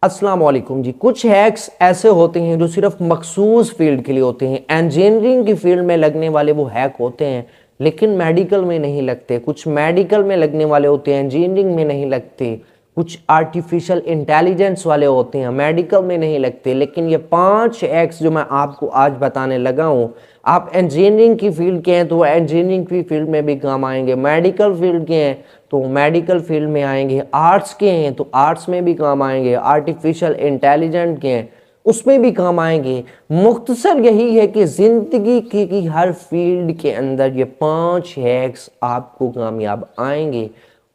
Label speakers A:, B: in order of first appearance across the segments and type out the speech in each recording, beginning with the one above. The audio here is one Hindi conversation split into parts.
A: अस्सलाम वालेकुम जी। कुछ हैक्स ऐसे होते हैं जो सिर्फ मखसूस फील्ड के लिए होते हैं। इंजीनियरिंग की फील्ड में लगने वाले वो हैक होते हैं, लेकिन मेडिकल में नहीं लगते। कुछ मेडिकल में लगने वाले होते हैं, इंजीनियरिंग में नहीं लगते। कुछ आर्टिफिशियल इंटेलिजेंस वाले होते हैं, मेडिकल में नहीं लगते। लेकिन ये 5 हैक्स जो मैं आपको आज बताने लगा हूँ, आप इंजीनियरिंग की फील्ड के हैं तो इंजीनियरिंग की फील्ड में भी काम आएंगे, मेडिकल फील्ड के हैं तो मेडिकल फील्ड में आएंगे, आर्ट्स के हैं तो आर्ट्स में भी काम आएंगे, आर्टिफिशियल इंटेलिजेंट के हैं उसमें भी काम आएंगे। मुख्तसर यही है कि जिंदगी की हर फील्ड के अंदर ये 5 हैक्स आपको कामयाब आएंगे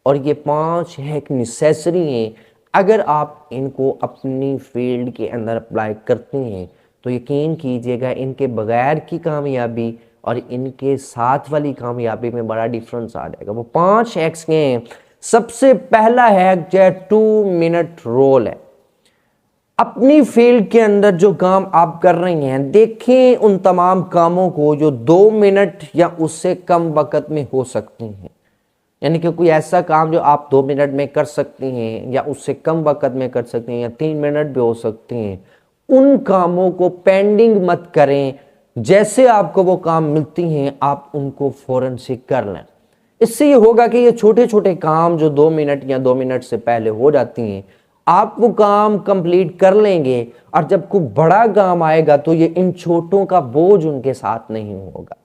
A: और ये 5 हैक नेसेसरी हैं। अगर आप इनको अपनी फील्ड के अंदर अप्लाई करते हैं तो यकीन कीजिएगा इनके बगैर की कामयाबी और इनके साथ वाली कामयाबी में बड़ा डिफरेंस आ जाएगा। वो 5 हैक्स के हैं। सबसे पहला हैक जो है 2 मिनट रोल है। अपनी फील्ड के अंदर जो काम आप कर रहे हैं, देखें उन तमाम कामों को जो 2 मिनट या उससे कम वक्त में हो सकते हैं। यानी कि कोई ऐसा काम जो आप 2 मिनट में कर सकते हैं या उससे कम वक्त में कर सकते हैं या 3 मिनट भी हो सकते हैं, उन कामों को पेंडिंग मत करें। जैसे आपको वो काम मिलती हैं आप उनको फौरन से कर लें। इससे ये होगा कि ये छोटे छोटे काम जो 2 मिनट या 2 मिनट से पहले हो जाती हैं, आप वो काम कंप्लीट कर लेंगे और जब कोई बड़ा काम आएगा तो ये इन छोटों का बोझ उनके साथ नहीं होगा।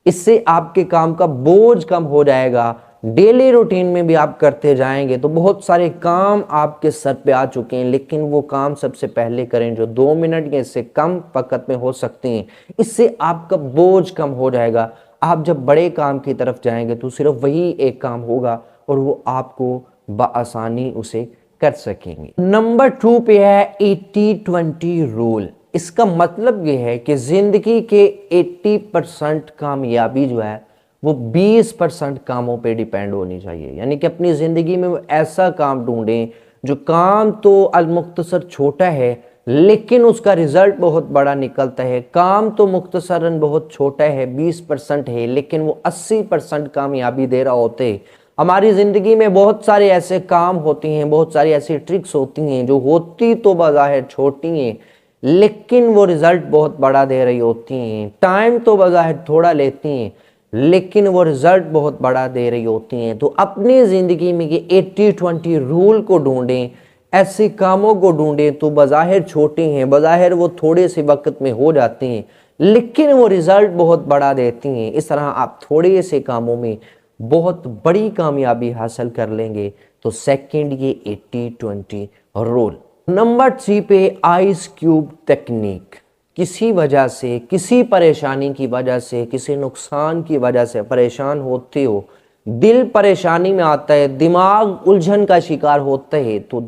A: इससे आपके काम का बोझ कम हो जाएगा। डेली रूटीन में भी आप करते जाएंगे तो बहुत सारे काम आपके सर पे आ चुके हैं, लेकिन वो काम सबसे पहले करें जो 2 मिनट या इससे कम वक्त में हो सकते हैं। इससे आपका बोझ कम हो जाएगा। आप जब बड़े काम की तरफ जाएंगे तो सिर्फ वही एक काम होगा और वो आपको बआसानी उसे कर सकेंगे। नंबर 2 पे है 80-20 रूल। इसका मतलब ये है कि जिंदगी के 80% कामयाबी जो है वो 20% कामों पे डिपेंड होनी चाहिए। यानी कि अपनी ज़िंदगी में वो ऐसा काम ढूंढें जो काम तो अलमुख्तसर छोटा है लेकिन उसका रिजल्ट बहुत बड़ा निकलता है। काम तो मुख्तसरन बहुत छोटा है, 20% है, लेकिन वो 80% कामयाबी दे रहा होते। हमारी ज़िंदगी में बहुत सारे ऐसे काम होती हैं, बहुत सारी ऐसी ट्रिक्स होती हैं जो होती तो बज़ाहिर छोटी हैं लेकिन वो रिजल्ट बहुत बड़ा दे रही होती हैं। टाइम तो बज़ाहिर थोड़ा लेती हैं लेकिन वो रिजल्ट बहुत बड़ा दे रही होती हैं। तो अपनी ज़िंदगी में ये 80-20 रूल को ढूंढें, ऐसे कामों को ढूंढें तो बज़ाहिर छोटे हैं, बज़ाहिर वो थोड़े से वक्त में हो जाते हैं लेकिन वो रिजल्ट बहुत बड़ा देती हैं। इस तरह आप थोड़े से कामों में बहुत बड़ी कामयाबी हासिल कर लेंगे। तो सेकंड ये 80-20 रूल। नंबर 3 पे आइस क्यूब टेक्निक। किसी वजह से, किसी परेशानी की वजह से, किसी नुकसान की वजह से परेशान होते हो, दिल परेशानी में आता है, दिमाग उलझन का शिकार होता है, तो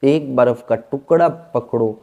A: एक बर्फ का टुकड़ा पकड़ो,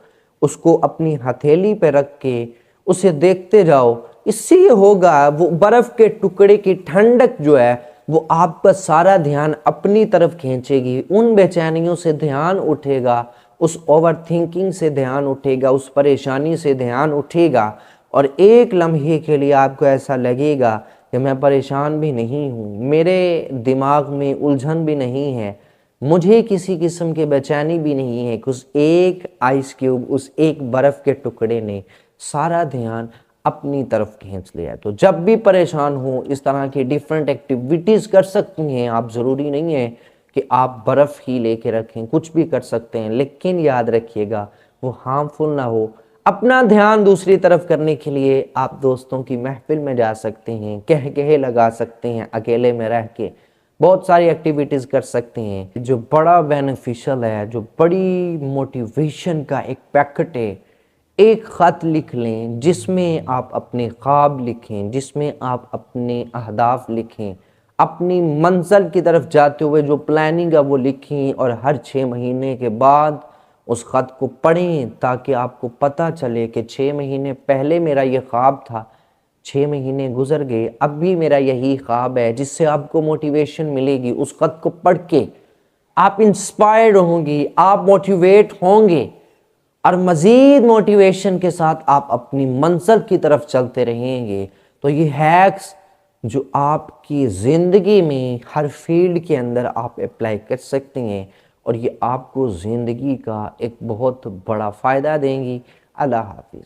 A: उसको अपनी हथेली पे रख के उसे देखते जाओ। इससे ये होगा वो बर्फ के टुकड़े की ठंडक जो है वो आपका सारा ध्यान अपनी तरफ खींचेगी। उन बेचैनियों से ध्यान उठेगा, उस ओवर थिंकिंग से ध्यान उठेगा, उस परेशानी से ध्यान उठेगा और एक लम्हे के लिए आपको ऐसा लगेगा कि मैं परेशान भी नहीं हूँ, मेरे दिमाग में उलझन भी नहीं है, मुझे किसी किस्म की बेचैनी भी नहीं है। उस एक आइस क्यूब, उस एक बर्फ़ के टुकड़े ने सारा ध्यान अपनी तरफ खींच लिया। तो जब भी परेशान हो इस तरह की डिफरेंट एक्टिविटीज़ कर सकती हैं आप। ज़रूरी नहीं है कि आप बर्फ़ ही लेके रखें, कुछ भी कर सकते हैं, लेकिन याद रखिएगा वो हार्मफुल ना हो। अपना ध्यान दूसरी तरफ करने के लिए आप दोस्तों की महफिल में जा सकते हैं, कह कहे लगा सकते हैं, अकेले में रह के बहुत सारी एक्टिविटीज़ कर सकते हैं जो बड़ा बेनिफिशियल है, जो बड़ी मोटिवेशन का एक पैकेट है। एक ख़त लिख लें जिसमें आप अपने ख्वाब लिखें, जिसमें आप अपने अहदाफ लिखें, अपनी मंजिल की तरफ जाते हुए जो प्लानिंग है वो लिखें और हर 6 महीने के बाद उस ख़त को पढ़ें ताकि आपको पता चले कि 6 महीने पहले मेरा ये ख्वाब था, 6 महीने गुजर गए, अब भी मेरा यही ख्वाब है। जिससे आपको मोटिवेशन मिलेगी। उस ख़त को पढ़ के आप इंस्पायर्ड होंगी, आप मोटिवेट होंगे और मज़ीद मोटिवेशन के साथ आप अपनी मंजिल की तरफ चलते रहेंगे। तो ये हैक्स जो आपकी ज़िंदगी में हर फील्ड के अंदर आप अप्लाई कर सकते हैं। और ये आपको ज़िंदगी का एक बहुत बड़ा फ़ायदा देंगी। अल्लाह हाफिज़।